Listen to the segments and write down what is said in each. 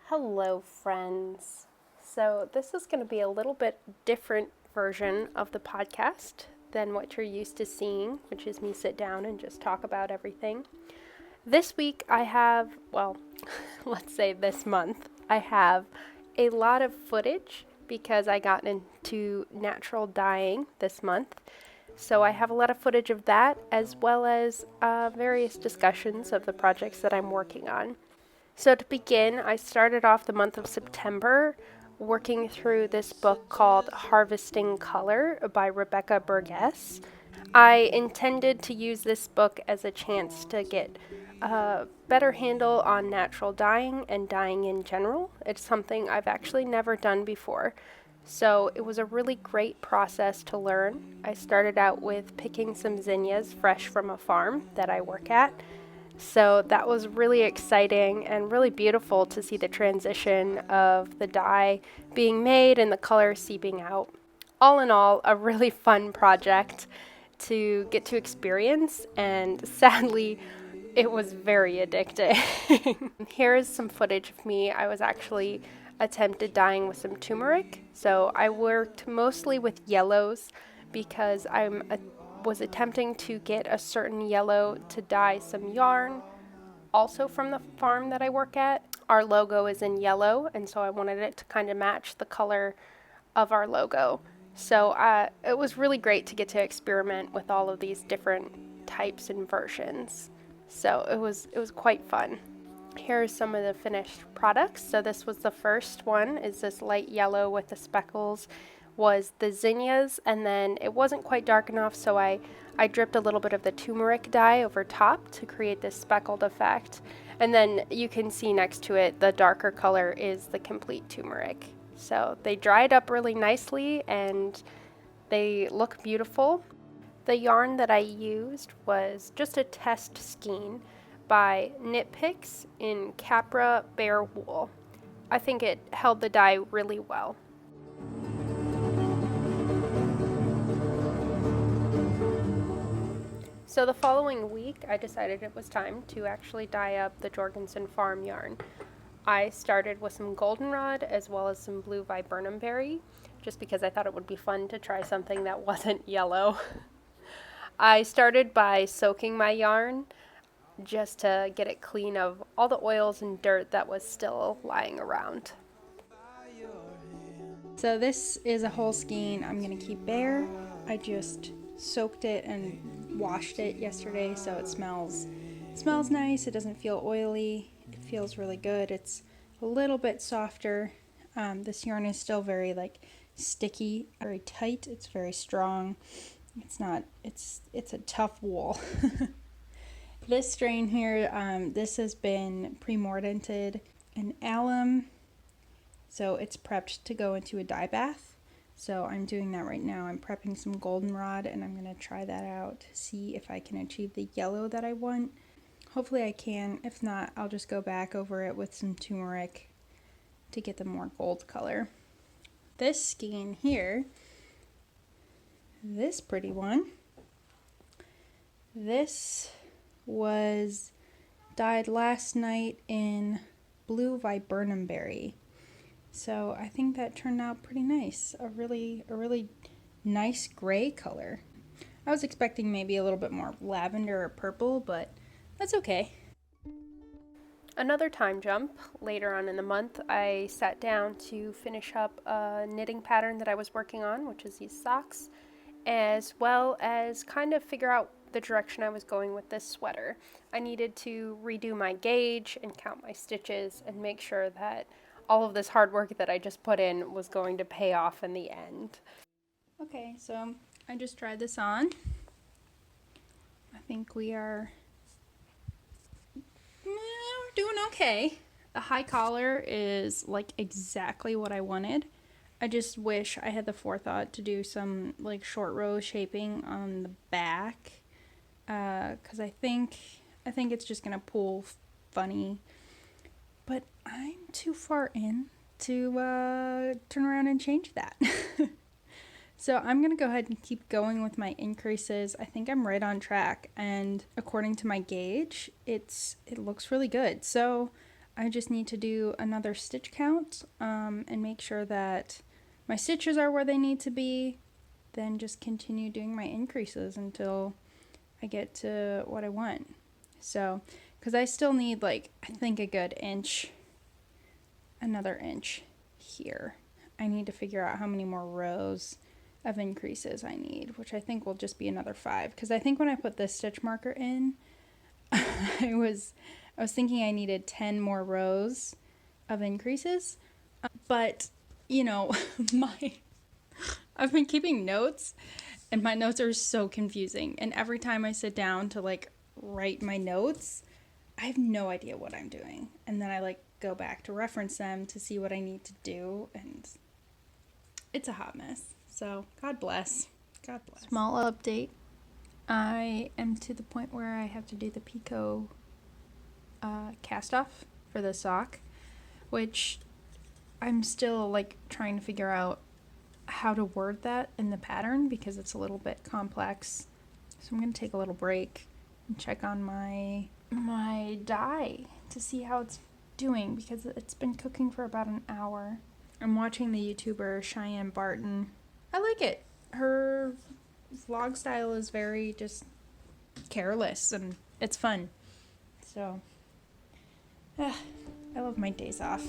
Hello, friends. So, this is going to be a little bit different version of the podcast than what you're used to seeing, which is me sit down and just talk about everything. This week, I have, well, let's say this month, I have a lot of footage because I got into natural dyeing this month. So, I have a lot of footage of that as well as various discussions of the projects that I'm working on. So to begin, I started off the month of September working through this book called Harvesting Color by Rebecca Burgess. I intended to use this book as a chance to get a better handle on natural dyeing and dyeing in general. It's something I've actually never done before. So it was a really great process to learn. I started out with picking some zinnias fresh from a farm that I work at. So that was really exciting and really beautiful to see the transition of the dye being made and the color seeping out. All in all, a really fun project to get to experience, and sadly, it was very addicting. Here is some footage of me. I was actually attempted dyeing with some turmeric. So I worked mostly with yellows because was attempting to get a certain yellow to dye some yarn. Also from the farm that I work at, our logo is in yellow, and so I wanted it to kind of match the color of our logo. So it was really great to get to experiment with all of these different types and versions. So it was quite fun. Here are some of the finished products. So this was the first one, is this light yellow with the speckles, was the zinnias, and then it wasn't quite dark enough, so I dripped a little bit of the turmeric dye over top to create this speckled effect. And then you can see next to it, the darker color is the complete turmeric. So they dried up really nicely and they look beautiful. The yarn that I used was just a test skein by Knit Picks in Capra Bear Wool. I think it held the dye really well. So the following week, I decided it was time to actually dye up the Jorgensen farm yarn. I started with some goldenrod as well as some blue viburnum berry, just because I thought it would be fun to try something that wasn't yellow. I started by soaking my yarn just to get it clean of all the oils and dirt that was still lying around. So this is a whole skein I'm going to keep bare. I just soaked it and washed it yesterday, so it smells nice. It doesn't feel oily. It feels really good. It's a little bit softer. This yarn is still very sticky, very tight. It's very strong. It's a tough wool. This strain here, this has been pre-mordanted in alum, so it's prepped to go into a dye bath. So I'm doing that right now. I'm prepping some goldenrod, and I'm going to try that out to see if I can achieve the yellow that I want. Hopefully I can. If not, I'll just go back over it with some turmeric to get the more gold color. This skein here, this pretty one, this was dyed last night in blue viburnum berry. So I think that turned out pretty nice. A really nice gray color. I was expecting maybe a little bit more lavender or purple, but that's okay. Another time jump, later on in the month, I sat down to finish up a knitting pattern that I was working on, which is these socks, as well as kind of figure out the direction I was going with this sweater. I needed to redo my gauge and count my stitches and make sure that all of this hard work that I just put in was going to pay off in the end. Okay, so I just tried this on. I think we're doing okay. The high collar is exactly what I wanted. I just wish I had the forethought to do some like short row shaping on the back, because I think it's just gonna pull funny. But I'm too far in to turn around and change that. So I'm going to go ahead and keep going with my increases. I think I'm right on track, and according to my gauge, it looks really good. So I just need to do another stitch count and make sure that my stitches are where they need to be, then just continue doing my increases until I get to what I want. So, because I still need like, I think a good inch, another inch here. I need to figure out how many more rows of increases I need, which I think will just be another 5, because I think when I put this stitch marker in, I was thinking I needed 10 more rows of increases, but you know, I've been keeping notes, and my notes are so confusing, and every time I sit down to like write my notes, I have no idea what I'm doing, and then I like go back to reference them to see what I need to do, and it's a hot mess. So God bless. God bless. Small update. I am to the point where I have to do the picot cast off for the sock, which I'm still like trying to figure out how to word that in the pattern because it's a little bit complex. So I'm going to take a little break and check on my dye to see how it's doing because it's been cooking for about an hour. I'm watching the YouTuber Cheyenne Barton. I like it. Her vlog style is very just careless and it's fun. So, I love my days off.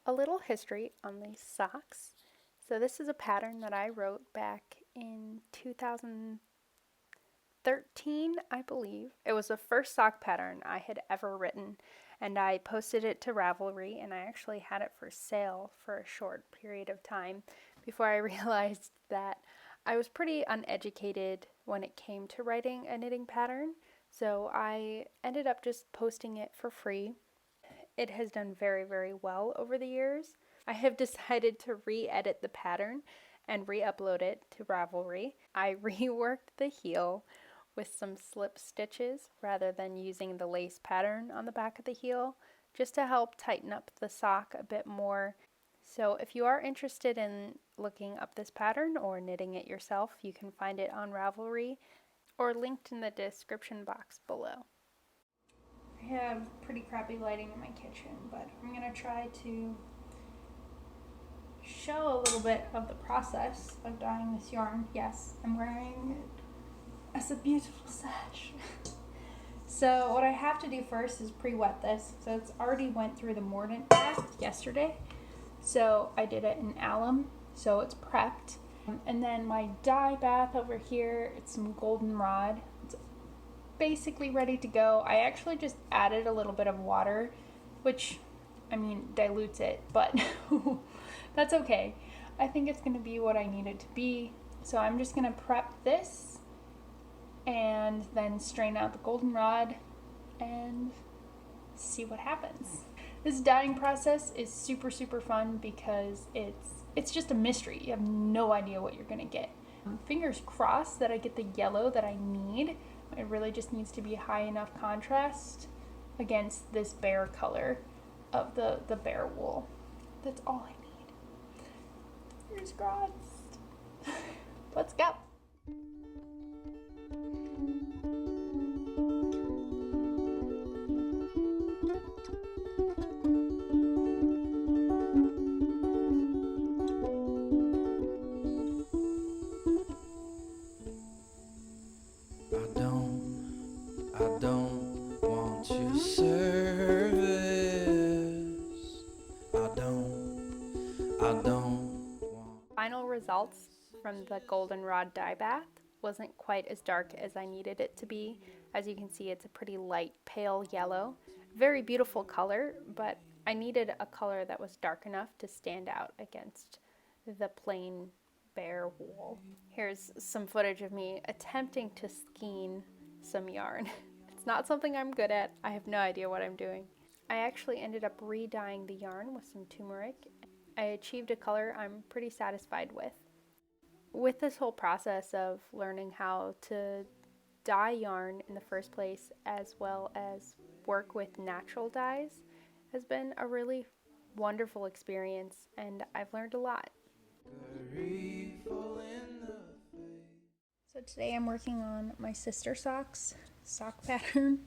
A little history on these socks. So this is a pattern that I wrote back in 2013, I believe. It was the first sock pattern I had ever written, and I posted it to Ravelry, and I actually had it for sale for a short period of time before I realized that I was pretty uneducated when it came to writing a knitting pattern. So I ended up just posting it for free. It has done very, very well over the years. I have decided to re-edit the pattern and re-upload it to Ravelry. I reworked the heel with some slip stitches rather than using the lace pattern on the back of the heel, just to help tighten up the sock a bit more. So if you are interested in looking up this pattern or knitting it yourself, you can find it on Ravelry or linked in the description box below. I have pretty crappy lighting in my kitchen, but I'm going to try to show a little bit of the process of dyeing this yarn. Yes, I'm wearing it as a beautiful sash. So what I have to do first is pre-wet this. So it's already went through the mordant bath yesterday. So I did it in alum, so it's prepped. And then my dye bath over here, it's some goldenrod. It's basically ready to go. I actually just added a little bit of water, which, I mean, dilutes it, but that's okay. I think it's going to be what I need it to be. So I'm just going to prep this and then strain out the goldenrod and see what happens. This dyeing process is super, super fun because it's just a mystery. You have no idea what you're going to get. Fingers crossed that I get the yellow that I need. It really just needs to be high enough contrast against this bare color of the bare wool. That's all I need. Fingers crossed. Let's go. I don't want your service. I don't want. Final results from the goldenrod dye bath wasn't quite as dark as I needed it to be. As you can see, it's a pretty light pale yellow. Very beautiful color, but I needed a color that was dark enough to stand out against the plain bare wool. Here's some footage of me attempting to skein some yarn. It's not something I'm good at. I have no idea what I'm doing. I actually ended up re-dyeing the yarn with some turmeric. I achieved a color I'm pretty satisfied with. With this whole process of learning how to dye yarn in the first place, as well as work with natural dyes, has been a really wonderful experience, and I've learned a lot. So today I'm working on my sister socks sock pattern.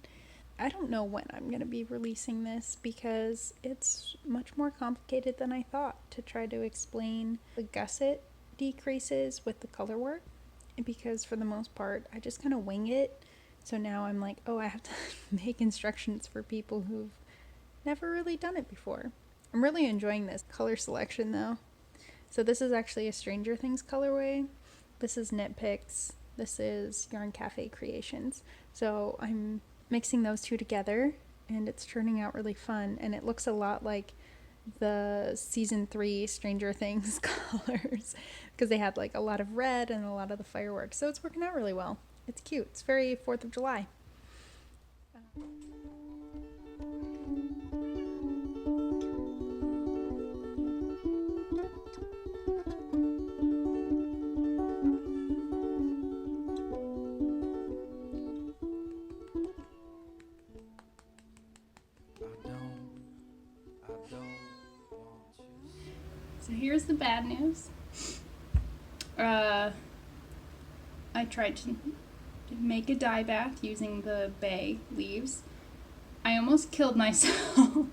I don't know when I'm going to be releasing this because it's much more complicated than I thought to try to explain the gusset decreases with the color work, because for the most part I just kind of wing it. So now I'm like, oh, I have to make instructions for people who've never really done it before. I'm really enjoying this color selection though. So this is actually a Stranger Things colorway. This is Knit Picks. This is Yarn Cafe Creations. So I'm mixing those two together and it's turning out really fun, and it looks a lot like the season 3 Stranger Things colors because they had like a lot of red and a lot of the fireworks. So it's working out really well. It's cute. It's very 4th of July. So here's the bad news. I tried to make a dye bath using the bay leaves. I almost killed myself.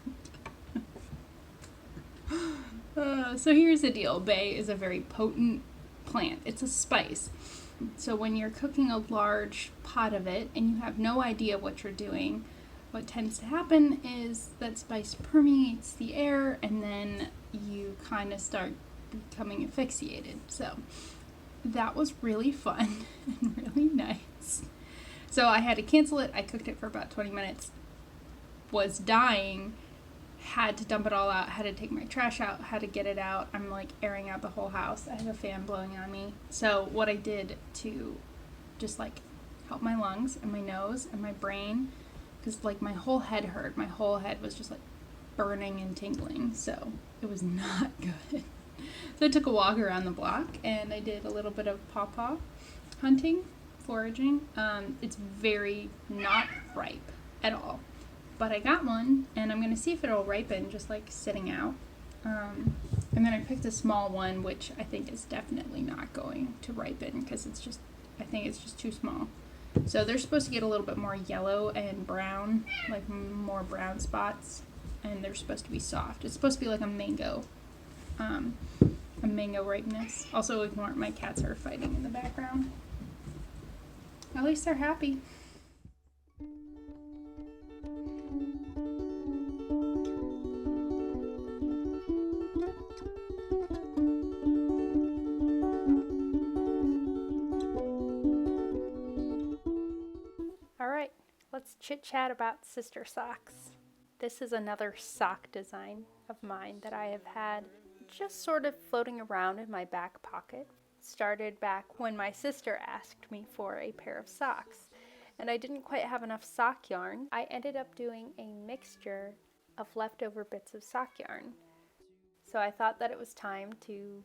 So here's the deal. Bay is a very potent plant. It's a spice. So when you're cooking a large pot of it and you have no idea what you're doing, what tends to happen is that spice permeates the air and then you kind of start becoming asphyxiated. So that was really fun and really nice. So I had to cancel it. I cooked it for about 20 minutes, was dying, had to dump it all out, had to take my trash out, had to get it out. I'm like airing out the whole house. I have a fan blowing on me. So what I did to just like help my lungs and my nose and my brain, because like my whole head hurt. My whole head was just like burning and tingling. So it was not good. So I took a walk around the block and I did a little bit of pawpaw hunting, foraging. It's very not ripe at all, but I got one and I'm going to see if it'll ripen just like sitting out. And then I picked a small one, which I think is definitely not going to ripen because I think it's just too small. So they're supposed to get a little bit more yellow and brown, like more brown spots, and they're supposed to be soft. It's supposed to be like a mango ripeness. Also, ignore my cats are fighting in the background. At least they're happy. Alright, let's chit chat about sister socks. This is another sock design of mine that I have had just sort of floating around in my back pocket. Started back when my sister asked me for a pair of socks, and I didn't quite have enough sock yarn. I ended up doing a mixture of leftover bits of sock yarn. So I thought that it was time to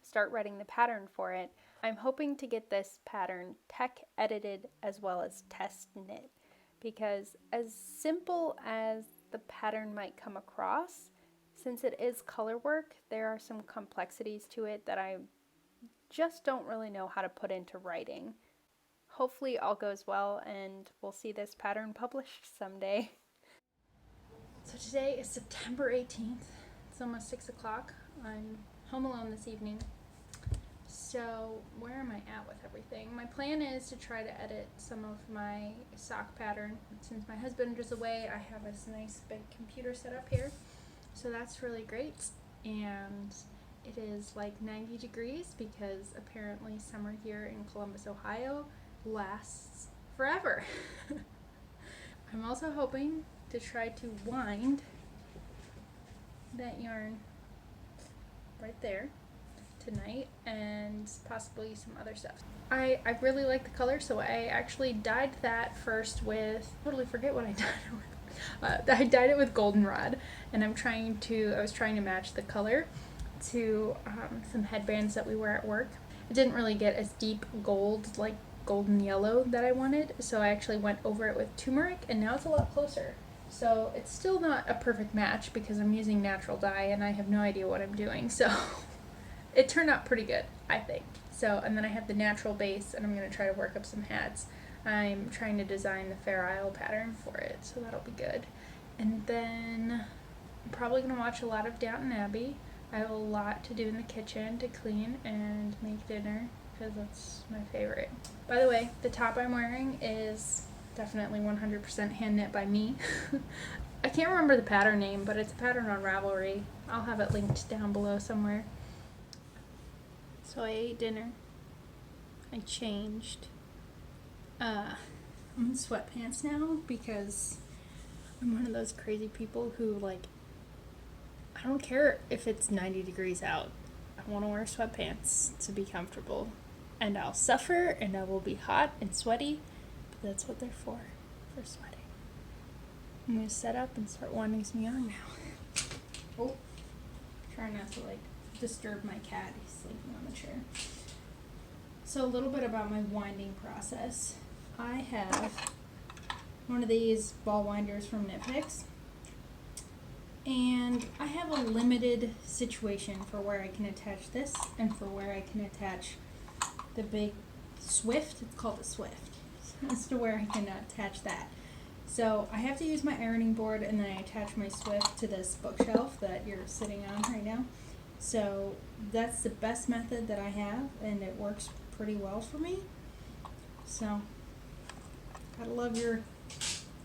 start writing the pattern for it. I'm hoping to get this pattern tech edited as well as test knit, because as simple as the pattern might come across, since it is color work, there are some complexities to it that I just don't really know how to put into writing. Hopefully all goes well and we'll see this pattern published someday. So today is September 18th. It's almost 6 o'clock. I'm home alone this evening. So where am I at with everything? My plan is to try to edit some of my sock pattern. Since my husband is away, I have this nice big computer set up here. So that's really great. And it is like 90 degrees because apparently summer here in Columbus, Ohio lasts forever. I'm also hoping to try to wind that yarn right there tonight and possibly some other stuff. I really like the color, so I actually dyed that first with, totally forget what I dyed it with. I dyed it with goldenrod, and I was trying to match the color to some headbands that we wear at work. It didn't really get as deep gold, like golden yellow, that I wanted, so I actually went over it with turmeric, and now it's a lot closer. So it's still not a perfect match because I'm using natural dye and I have no idea what I'm doing, so it turned out pretty good, I think. So, and then I have the natural base, and I'm going to try to work up some hats. I'm trying to design the Fair Isle pattern for it, so that'll be good. And then I'm probably going to watch a lot of Downton Abbey. I have a lot to do in the kitchen to clean and make dinner because that's my favorite. By the way, the top I'm wearing is definitely 100% hand knit by me. I can't remember the pattern name, but it's a pattern on Ravelry. I'll have it linked down below somewhere. So I ate dinner. I changed. I'm in sweatpants now because I'm one of those crazy people who, like, I don't care if it's 90 degrees out. I want to wear sweatpants to be comfortable. And I'll suffer and I will be hot and sweaty, but that's what they're for sweating. I'm going to set up and start winding some yarn now. Oh, try not to, like, disturb my cat. He's sleeping on the chair. So a little bit about my winding process. I have one of these ball winders from Knit Picks, and I have a limited situation for where I can attach this and for where I can attach the big Swift. It's called a Swift. As to where I can attach that. So I have to use my ironing board, and then I attach my Swift to this bookshelf that you're sitting on right now. So that's the best method that I have, and it works pretty well for me. So gotta love your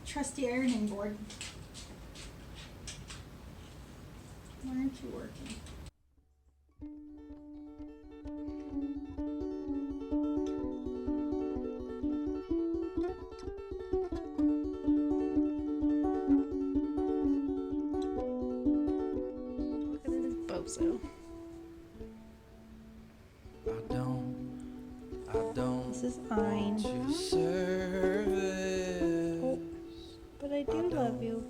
trusty ironing board. Why aren't you working? Look at this bozo. This is Ein. Oh, but I do love you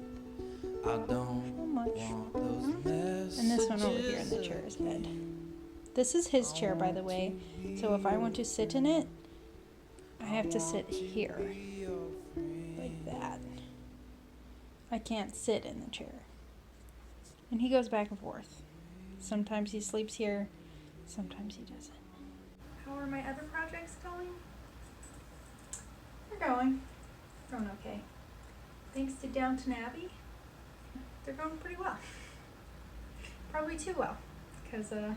so much. And this one over here in the chair is bed. This is his chair, by the way. So if I want to sit in it, I have to sit here. Like that. I can't sit in the chair. And he goes back and forth. Sometimes he sleeps here, sometimes he doesn't. How are my other projects going? They're going okay. Thanks to Downton Abbey, they're going pretty well. Probably too well, because I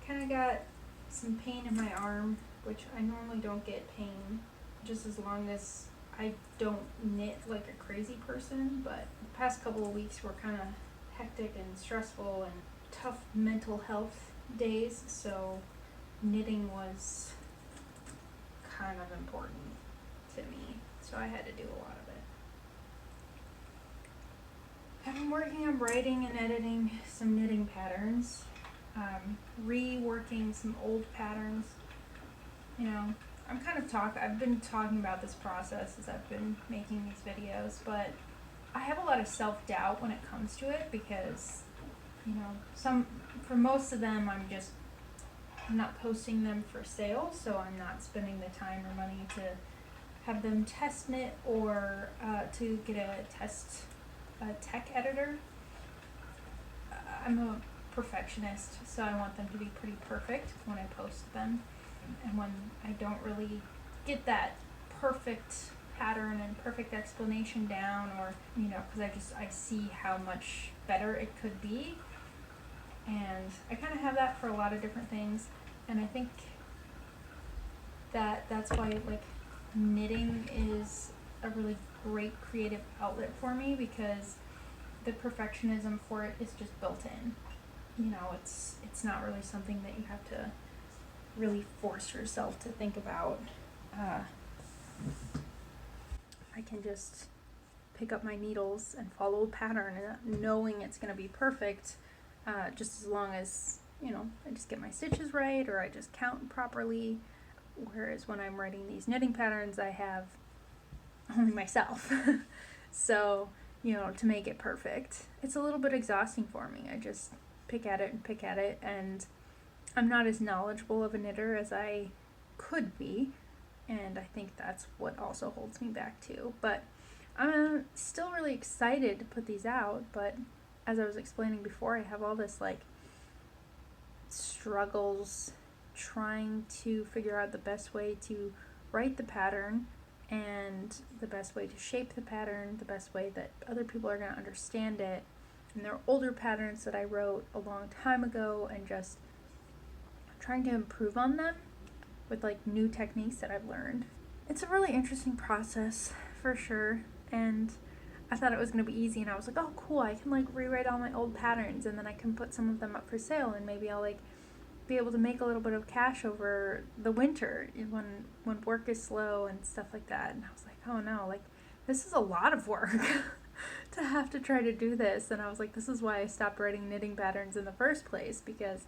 kind of got some pain in my arm, which I normally don't get pain, just as long as I don't knit like a crazy person, but the past couple of weeks were kind of hectic and stressful and tough mental health days, so knitting was kind of important to me, so I had to do a lot of it. I've been working on writing and editing some knitting patterns, reworking some old patterns. You know, I've been talking about this process as I've been making these videos, but I have a lot of self-doubt when it comes to it because, you know, for most of them I'm not posting them for sale, so I'm not spending the time or money to have them test knit or to get a tech editor. I'm a perfectionist, so I want them to be pretty perfect when I post them, and when I don't really get that perfect pattern and perfect explanation down, or, you know, because I see how much better it could be. And I kind of have that for a lot of different things, and I think that's why, like, knitting is a really great creative outlet for me, because the perfectionism for it is just built in. You know, it's not really something that you have to really force yourself to think about. I can just pick up my needles and follow a pattern, and knowing it's going to be perfect, just as long as, I just get my stitches right, or I just count properly. Whereas when I'm writing these knitting patterns, I have only myself. So, to make it perfect, it's a little bit exhausting for me. I just pick at it, and I'm not as knowledgeable of a knitter as I could be, and I think that's what also holds me back too. But I'm still really excited to put these out, but as I was explaining before, I have all this struggles trying to figure out the best way to write the pattern and the best way to shape the pattern, the best way that other people are going to understand it. And there are older patterns that I wrote a long time ago, and just trying to improve on them with new techniques that I've learned. It's a really interesting process for sure, and I thought it was going to be easy, and I was like, oh cool, I can rewrite all my old patterns, and then I can put some of them up for sale, and maybe I'll be able to make a little bit of cash over the winter when work is slow and stuff like that. And I was like, oh no, this is a lot of work to have to try to do this. And I was like, this is why I stopped writing knitting patterns in the first place, because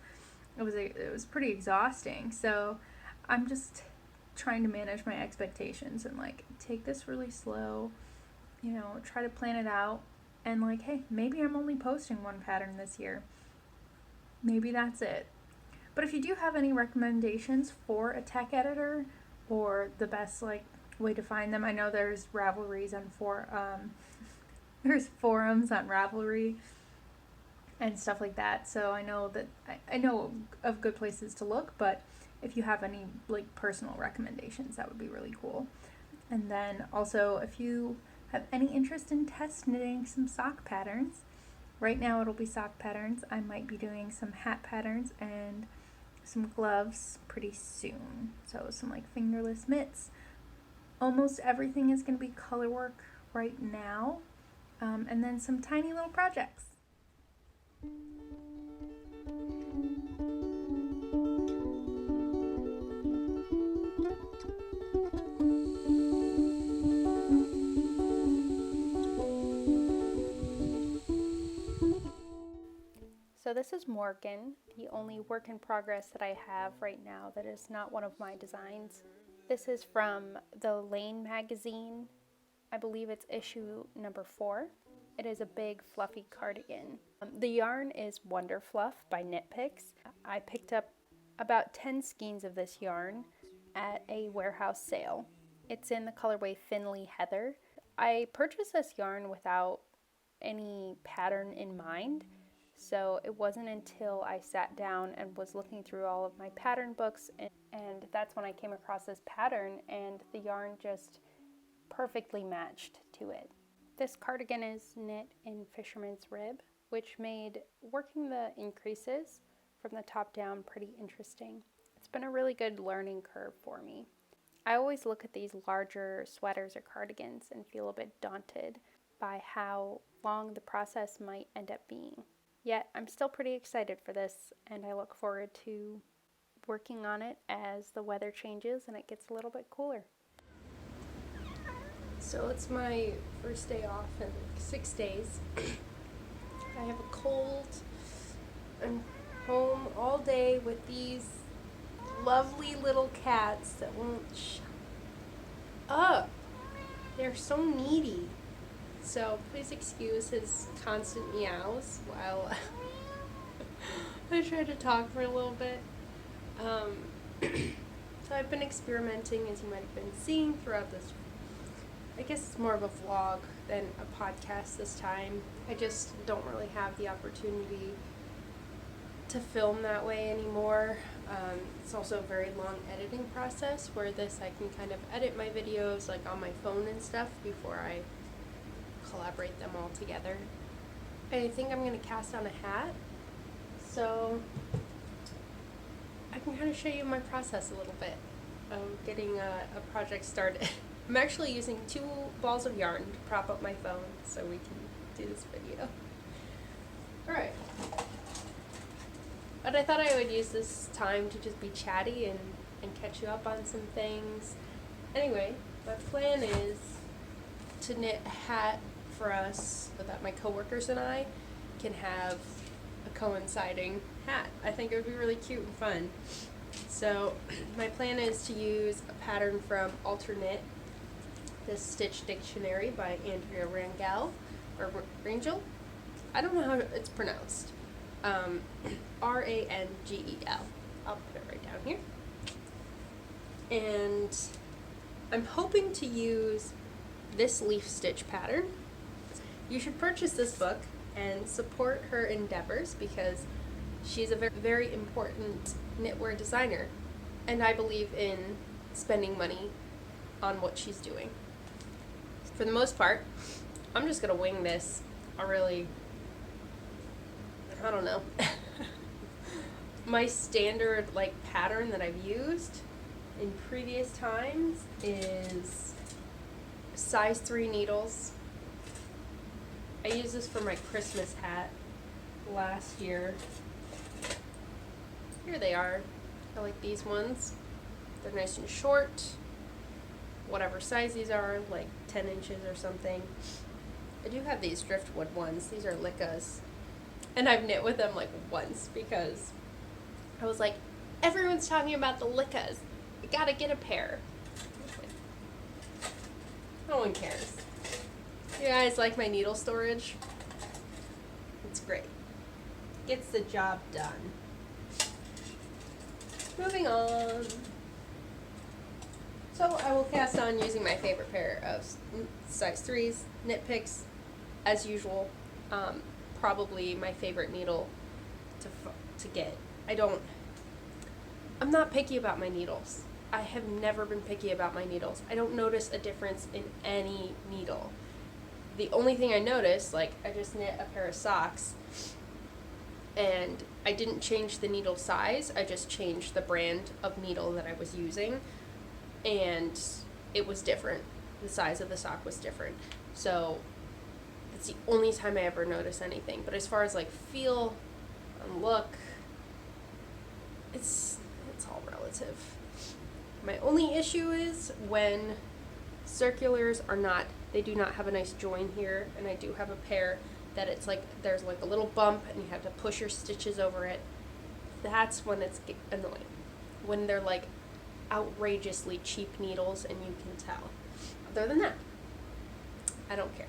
it was pretty exhausting. So I'm just trying to manage my expectations and take this really slow, try to plan it out, and hey, maybe I'm only posting one pattern this year. Maybe that's it. But if you do have any recommendations for a tech editor, or the best way to find them, I know there's Ravelries on there's forums on Ravelry and stuff like that. So I know that I know of good places to look, but if you have any personal recommendations, that would be really cool. And then also, if you have any interest in test knitting some sock patterns, right now it'll be sock patterns. I might be doing some hat patterns and some gloves pretty soon. So some fingerless mitts. Almost everything is going to be color work right now. And then some tiny little projects. So this is Morginn, the only work in progress that I have right now that is not one of my designs. This is from the Lane magazine. I believe it's issue number 4. It is a big fluffy cardigan. The yarn is Wonder Fluff by Knit Picks. I picked up about 10 skeins of this yarn at a warehouse sale. It's in the colorway Thinly Heather. I purchased this yarn without any pattern in mind. So it wasn't until I sat down and was looking through all of my pattern books, and that's when I came across this pattern, and the yarn just perfectly matched to it. This cardigan is knit in Fisherman's Rib, which made working the increases from the top down pretty interesting. It's been a really good learning curve for me. I always look at these larger sweaters or cardigans and feel a bit daunted by how long the process might end up being. Yet I'm still pretty excited for this, and I look forward to working on it as the weather changes and it gets a little bit cooler. So it's my first day off in 6 days. I have a cold. I'm home all day with these lovely little cats that won't shut up. They're so needy. So please excuse his constant meows while I try to talk for a little bit. So I've been experimenting, as you might have been seeing throughout this. I guess it's more of a vlog than a podcast this time. I just don't really have the opportunity to film that way anymore. It's also a very long editing process, where this I can kind of edit my videos on my phone and stuff before I collaborate them all together. I think I'm going to cast on a hat, so I can kind of show you my process a little bit of getting a project started. I'm actually using 2 balls of yarn to prop up my phone so we can do this video. Alright. But I thought I would use this time to just be chatty and catch you up on some things. Anyway, my plan is to knit a hat for us so that my coworkers and I can have a coinciding hat. I think it would be really cute and fun. So my plan is to use a pattern from Alterknit, this Stitch Dictionary by Andrea Rangel, or Rangel? I don't know how it's pronounced. Rangel. I'll put it right down here. And I'm hoping to use this leaf stitch pattern. You should purchase this book and support her endeavors because she's a very, very important knitwear designer. And I believe in spending money on what she's doing. For the most part, I'm just going to wing this. I don't know. My standard pattern that I've used in previous times is size 3 needles. I used this for my Christmas hat last year. Here they are. I like these ones. They're nice and short. Whatever size these are, like 10 inches or something. I do have these driftwood ones. These are Lickas. And I've knit with them once because I was like, everyone's talking about the Lickas. I gotta get a pair. No one cares. You guys like my needle storage? It's great. Gets the job done. Moving on. So I will cast on using my favorite pair of size 3s, Knit Picks, as usual. Probably my favorite needle to get. I'm not picky about my needles. I have never been picky about my needles. I don't notice a difference in any needle. The only thing I noticed, I just knit a pair of socks, and I didn't change the needle size, I just changed the brand of needle that I was using, and it was different. The size of the sock was different. So it's the only time I ever notice anything. But as far as feel and look, it's all relative. My only issue is when circulars they do not have a nice join here, and I do have a pair that it's there's a little bump and you have to push your stitches over it. That's when it's annoying. When they're outrageously cheap needles and you can tell. Other than that, I don't care.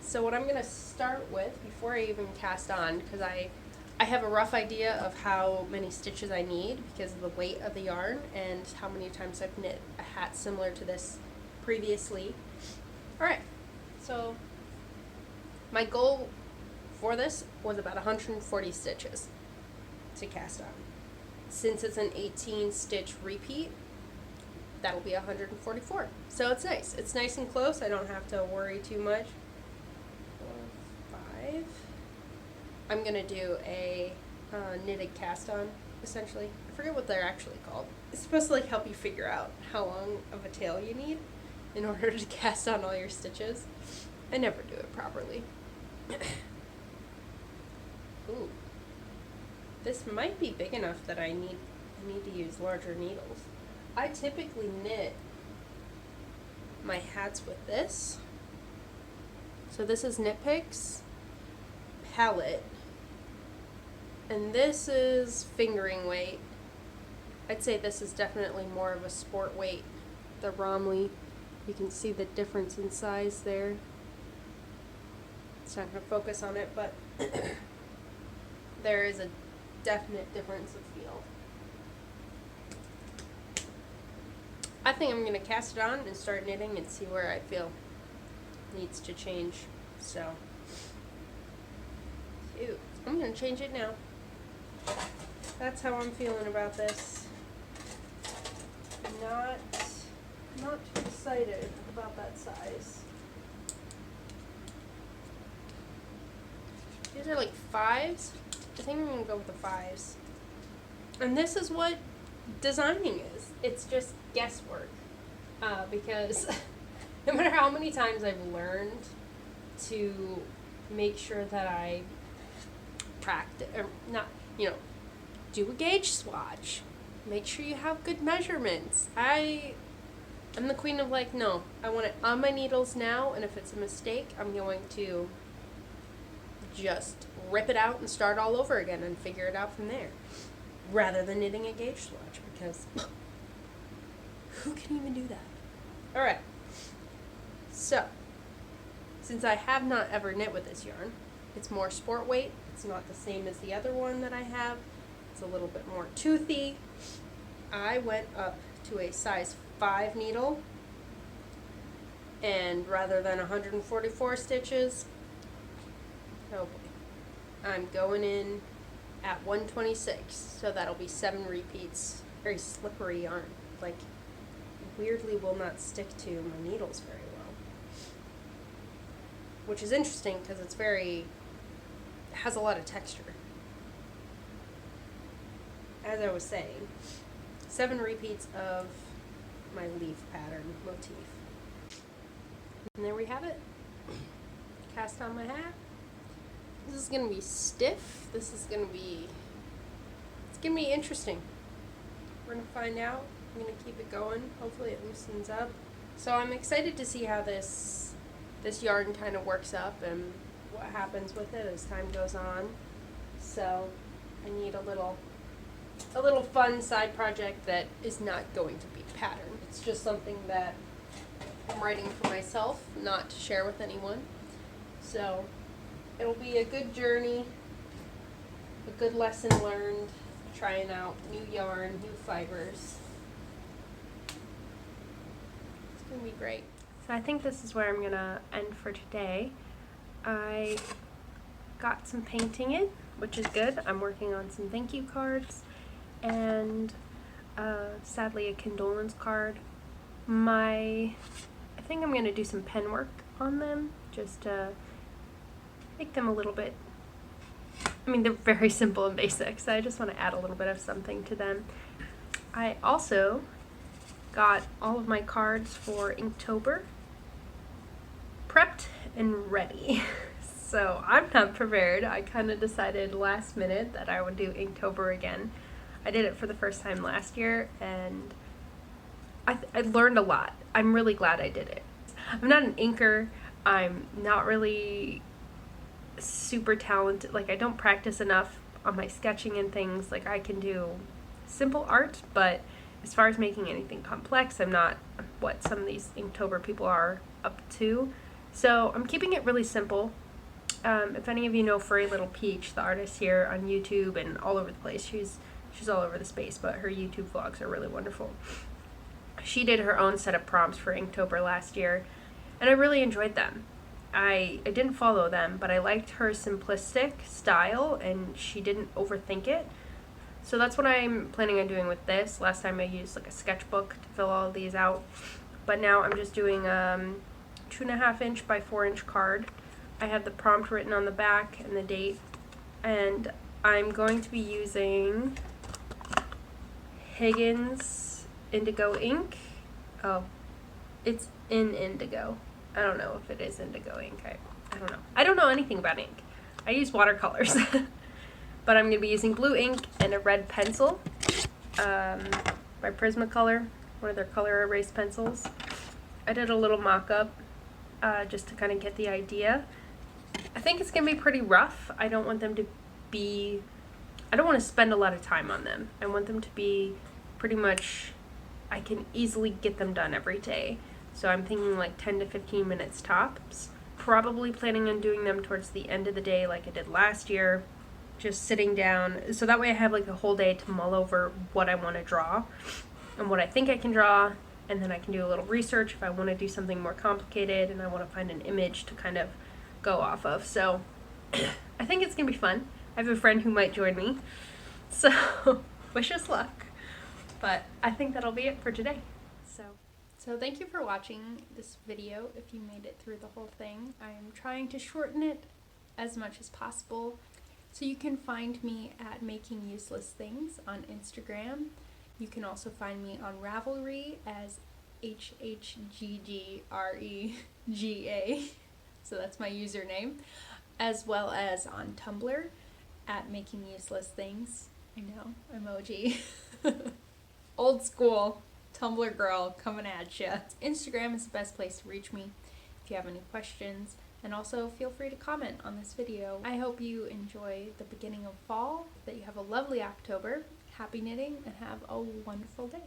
So what I'm going to start with, before I even cast on, because I have a rough idea of how many stitches I need because of the weight of the yarn and how many times I've knit a hat similar to this previously. Alright, so my goal for this was about 140 stitches to cast on. Since it's an 18 stitch repeat, that'll be 144. So it's nice. It's nice and close. I don't have to worry too much. 4, 5. I'm going to do a knitted cast on, essentially. I forget what they're actually called. It's supposed to help you figure out how long of a tail you need in order to cast on all your stitches. I never do it properly. Ooh. This might be big enough that I need to use larger needles. I typically knit my hats with this. So this is Knit Picks Palette. And this is fingering weight. I'd say this is definitely more of a sport weight. The Romley, you can see the difference in size there. It's not going to focus on it, but there is a definite difference of feel. I think I'm going to cast it on and start knitting and see where I feel needs to change. So, I'm going to change it now. That's how I'm feeling about this. Not too excited about that size. These are 5s. I think I'm going to go with the 5s. And this is what designing is. It's just guesswork. Because no matter how many times I've learned to make sure that I practice, or not, do a gauge swatch. Make sure you have good measurements. I'm the queen of no, I want it on my needles now, and if it's a mistake, I'm going to just rip it out and start all over again and figure it out from there, rather than knitting a gauge swatch, because who can even do that? Alright, so, since I have not ever knit with this yarn, it's more sport weight, it's not the same as the other one that I have, it's a little bit more toothy. I went up to a size 5 needle, and rather than 144 stitches, oh boy, I'm going in at 126, so that'll be 7 repeats. Very slippery yarn, like weirdly will not stick to my needles very well, which is interesting because it's has a lot of texture. As I was saying, 7 repeats of my leaf pattern motif. And there we have it. Cast on my hat. This is gonna be stiff. It's gonna be interesting. We're gonna find out. I'm gonna keep it going. Hopefully it loosens up. So I'm excited to see how this yarn kind of works up and what happens with it as time goes on. So I need a little fun side project that is not going to be patterned. It's just something that I'm writing for myself, not to share with anyone. So it'll be a good journey, a good lesson learned, trying out new yarn, new fibers. It's gonna be great. So I think this is where I'm gonna end for today. I got some painting in, which is good. I'm working on some thank you cards and sadly a condolence card. I think I'm gonna do some pen work on them just to make them a little bit, I mean, they're very simple and basic, so I just want to add a little bit of something to them. I also got all of my cards for Inktober prepped and ready. So I'm not prepared. I kind of decided last minute that I would do Inktober again. I did it for the first time last year, and I learned a lot. I'm really glad I did it. I'm not an inker. I'm not really super talented. Like, I don't practice enough on my sketching and things. Like, I can do simple art, but as far as making anything complex, I'm not what some of these Inktober people are up to. So I'm keeping it really simple. If any of you know Furry Little Peach, the artist here on YouTube and all over the place, she's all over the space, but her YouTube vlogs are really wonderful. She did her own set of prompts for Inktober last year, and I really enjoyed them. I didn't follow them, but I liked her simplistic style, and she didn't overthink it. So that's what I'm planning on doing with this. Last time I used like a sketchbook to fill all of these out, but now I'm just doing 2.5 inch by 4 inch card. I have the prompt written on the back and the date, and I'm going to be using Higgins Indigo ink. Oh, it's in indigo. I don't know if it is indigo ink. I don't know. I don't know anything about ink. I use watercolors. But I'm going to be using blue ink and a red pencil by Prismacolor, one of their color erase pencils. I did a little mock-up just to kind of get the idea. I think it's going to be pretty rough. I don't want to spend a lot of time on them. I want them to be pretty much, I can easily get them done every day. So I'm thinking like 10 to 15 minutes tops. Probably planning on doing them towards the end of the day like I did last year. Just sitting down, so that way I have like a whole day to mull over what I want to draw and what I think I can draw, and then I can do a little research if I want to do something more complicated and I want to find an image to kind of go off of. So I think it's gonna be fun. I have a friend who might join me, so wish us luck. But I think that'll be it for today. So thank you for watching this video. If you made it through the whole thing, I'm trying to shorten it as much as possible. So you can find me at Making Useless Things on Instagram. You can also find me on Ravelry as HHGGREGA. So that's my username. As well as on Tumblr at Making Useless Things. I know, emoji. Old school Tumblr girl coming at ya. Instagram is the best place to reach me if you have any questions. And also feel free to comment on this video. I hope you enjoy the beginning of fall, that you have a lovely October. Happy knitting and have a wonderful day.